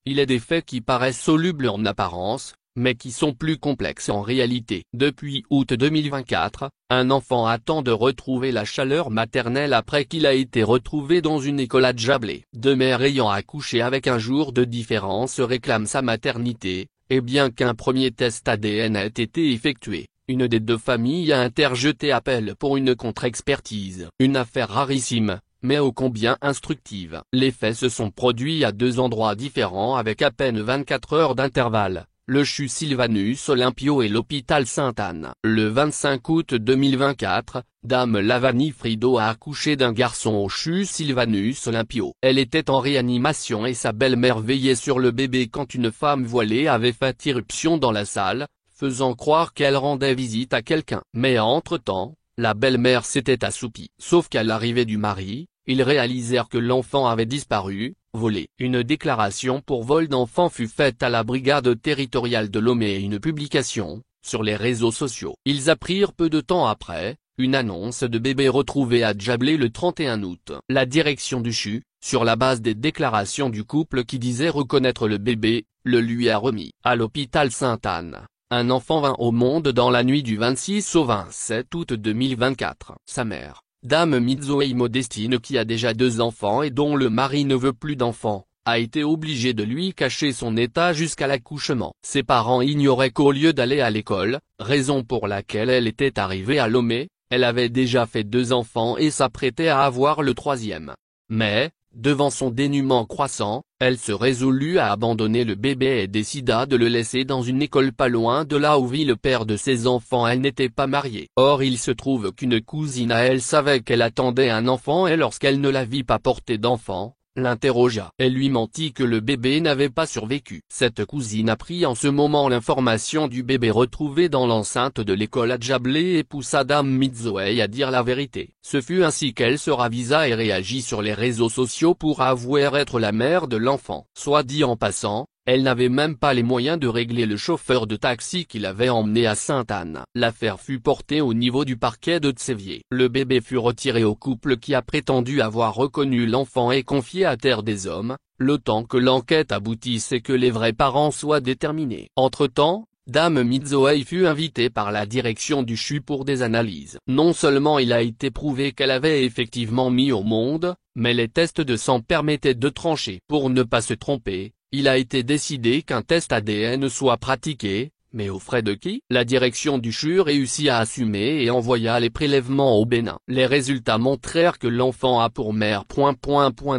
il est des faits qui paraissent solubles en apparence, mais qui sont plus complexes en réalité. Depuis août 2024, un enfant attend de retrouver la chaleur maternelle après qu'il a été retrouvé dans une école à Djablé. Deux mères ayant accouché avec un jour de différence réclament sa maternité, et bien qu'un premier test ADN ait été effectué, une des deux familles a interjeté appel pour une contre-expertise. Une affaire rarissime, mais ô combien instructive. Les faits se sont produits à deux endroits différents avec à peine 24 heures d'intervalle. Le CHU Sylvanus Olympio et l'hôpital Sainte-Anne. Le 25 août 2024, Dame Lavani Frido a accouché d'un garçon au CHU Sylvanus Olympio. Elle était en réanimation et sa belle-mère veillait sur le bébé quand une femme voilée avait fait irruption dans la salle, faisant croire qu'elle rendait visite à quelqu'un. Mais entre-temps, la belle-mère s'était assoupie. Sauf qu'à l'arrivée du mari, ils réalisèrent que l'enfant avait disparu, volé. Une déclaration pour vol d'enfant fut faite à la brigade territoriale de Lomé et une publication, sur les réseaux sociaux. Ils apprirent peu de temps après, une annonce de bébé retrouvé à Djablé le 31 août. La direction du CHU, sur la base des déclarations du couple qui disait reconnaître le bébé, le lui a remis. À l'hôpital Sainte-Anne, un enfant vint au monde dans la nuit du 26 au 27 août 2024. Sa mère, Dame Midzoei Modestine, qui a déjà deux enfants et dont le mari ne veut plus d'enfants, a été obligée de lui cacher son état jusqu'à l'accouchement. Ses parents ignoraient qu'au lieu d'aller à l'école, raison pour laquelle elle était arrivée à Lomé, elle avait déjà fait deux enfants et s'apprêtait à avoir le troisième. Mais, devant son dénuement croissant, elle se résolut à abandonner le bébé et décida de le laisser dans une école pas loin de là où vit le père de ses enfants. Elle n'était pas mariée. Or il se trouve qu'une cousine à elle savait qu'elle attendait un enfant et lorsqu'elle ne la vit pas porter d'enfant, l'interrogea. Elle lui mentit que le bébé n'avait pas survécu. Cette cousine apprit en ce moment l'information du bébé retrouvé dans l'enceinte de l'école à Djablé et poussa Dame Midzoei à dire la vérité. Ce fut ainsi qu'elle se ravisa et réagit sur les réseaux sociaux pour avouer être la mère de l'enfant. Soit dit en passant, elle n'avait même pas les moyens de régler le chauffeur de taxi qui l'avait emmené à Sainte-Anne. L'affaire fut portée au niveau du parquet de Tséviers. Le bébé fut retiré au couple qui a prétendu avoir reconnu l'enfant et confié à Terre des Hommes, le temps que l'enquête aboutisse et que les vrais parents soient déterminés. Entre-temps, Dame Midzoei fut invitée par la direction du CHU pour des analyses. Non seulement il a été prouvé qu'elle avait effectivement mis au monde, mais les tests de sang permettaient de trancher. Pour ne pas se tromper, il a été décidé qu'un test ADN soit pratiqué, mais aux frais de qui? La direction du CHU réussit à assumer et envoya les prélèvements au Bénin. Les résultats montrèrent que l'enfant a pour mère ...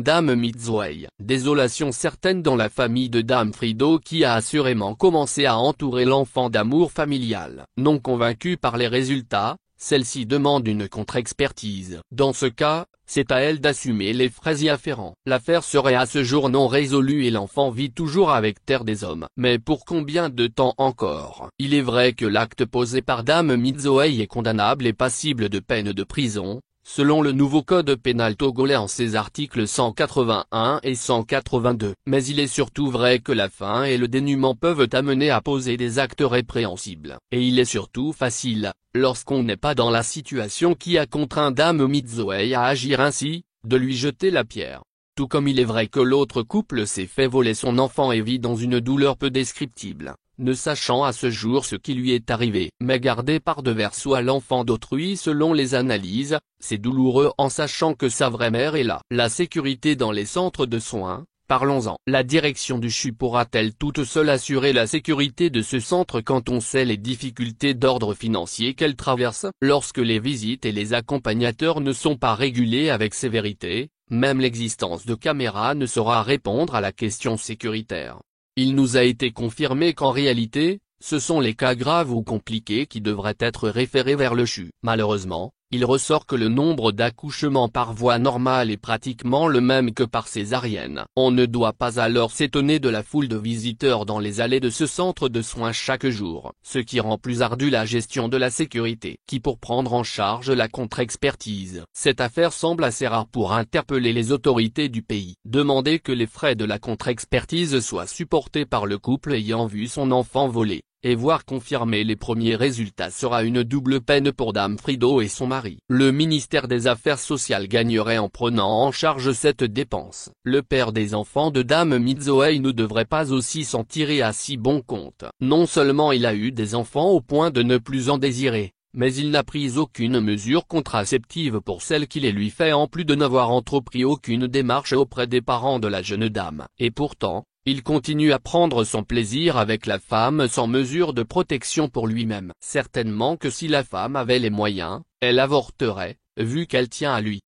Dame Midzoei. Désolation certaine dans la famille de Dame Frido qui a assurément commencé à entourer l'enfant d'amour familial. Non convaincue par les résultats, celle-ci demande une contre-expertise. Dans ce cas, c'est à elle d'assumer les frais y afférents. L'affaire serait à ce jour non résolue et l'enfant vit toujours avec Terre des Hommes. Mais pour combien de temps encore? Il est vrai que l'acte posé par Dame Midzoei est condamnable et passible de peine de prison, selon le nouveau code pénal togolais en ses articles 181 et 182. Mais il est surtout vrai que la faim et le dénuement peuvent amener à poser des actes répréhensibles. Et il est surtout facile, lorsqu'on n'est pas dans la situation qui a contraint Dame Midzoei à agir ainsi, de lui jeter la pierre. Tout comme il est vrai que l'autre couple s'est fait voler son enfant et vit dans une douleur peu descriptible, ne sachant à ce jour ce qui lui est arrivé. Mais garder par devers soi l'enfant d'autrui selon les analyses, c'est douloureux en sachant que sa vraie mère est là. La sécurité dans les centres de soins, parlons-en. La direction du CHU pourra-t-elle toute seule assurer la sécurité de ce centre quand on sait les difficultés d'ordre financier qu'elle traverse? Lorsque les visites et les accompagnateurs ne sont pas régulés avec sévérité, même l'existence de caméras ne saura répondre à la question sécuritaire. Il nous a été confirmé qu'en réalité, ce sont les cas graves ou compliqués qui devraient être référés vers le CHU. Malheureusement, il ressort que le nombre d'accouchements par voie normale est pratiquement le même que par césarienne. On ne doit pas alors s'étonner de la foule de visiteurs dans les allées de ce centre de soins chaque jour, ce qui rend plus ardue la gestion de la sécurité. Qui pour prendre en charge la contre-expertise? Cette affaire semble assez rare pour interpeller les autorités du pays. Demander que les frais de la contre-expertise soient supportés par le couple ayant vu son enfant volé. et voir confirmer les premiers résultats sera une double peine pour Dame Frido et son mari. Le ministère des Affaires sociales gagnerait en prenant en charge cette dépense. Le père des enfants de Dame Mizoei ne devrait pas aussi s'en tirer à si bon compte. Non seulement il a eu des enfants au point de ne plus en désirer, mais il n'a pris aucune mesure contraceptive pour celle qu'il et lui fait en plus de n'avoir entrepris aucune démarche auprès des parents de la jeune dame. Et pourtant, il continue à prendre son plaisir avec la femme sans mesure de protection pour lui-même. Certainement que si la femme avait les moyens, elle avorterait, vu qu'elle tient à lui.